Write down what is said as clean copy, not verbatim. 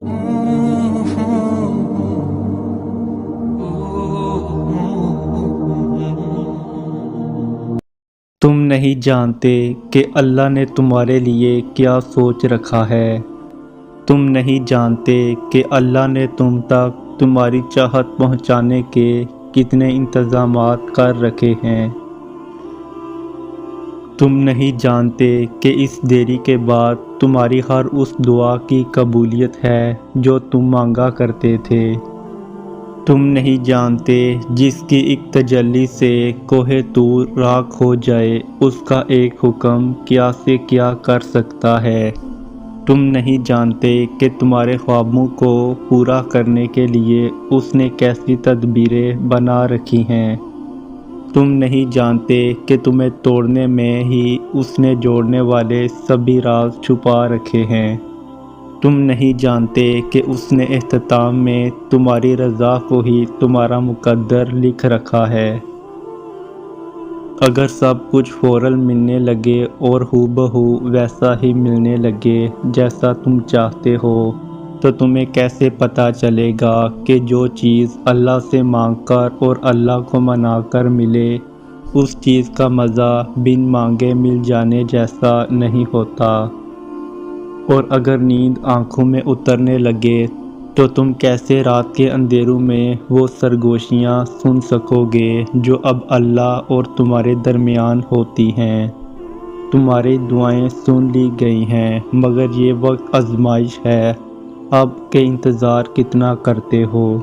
تم نہیں جانتے کہ اللہ نے تمہارے لیے کیا سوچ رکھا ہے۔ تم نہیں جانتے کہ اللہ نے تم تک تمہاری چاہت پہنچانے کے کتنے انتظامات کر رکھے ہیں۔ تم نہیں جانتے کہ اس دیری کے بعد تمہاری ہر اس دعا کی قبولیت ہے جو تم مانگا کرتے تھے۔ تم نہیں جانتے جس کی ایک تجلی سے کوہ طور راکھ ہو جائے، اس کا ایک حکم کیا سے کیا کر سکتا ہے۔ تم نہیں جانتے کہ تمہارے خوابوں کو پورا کرنے کے لیے اس نے کیسی تدبیریں بنا رکھی ہیں۔ تم نہیں جانتے کہ تمہیں توڑنے میں ہی اس نے جوڑنے والے سبھی راز چھپا رکھے ہیں۔ تم نہیں جانتے کہ اس نے اختتام میں تمہاری رضا کو ہی تمہارا مقدر لکھ رکھا ہے۔ اگر سب کچھ فوراً ملنے لگے اور ہو بہو ویسا ہی ملنے لگے جیسا تم چاہتے ہو، تو تمہیں کیسے پتہ چلے گا کہ جو چیز اللہ سے مانگ کر اور اللہ کو منا کر ملے، اس چیز کا مزہ بن مانگے مل جانے جیسا نہیں ہوتا۔ اور اگر نیند آنکھوں میں اترنے لگے تو تم کیسے رات کے اندھیروں میں وہ سرگوشیاں سن سکو گے جو اب اللہ اور تمہارے درمیان ہوتی ہیں۔ تمہاری دعائیں سن لی گئی ہیں، مگر یہ وقت آزمائش ہے، اب کے انتظار کتنا کرتے ہو۔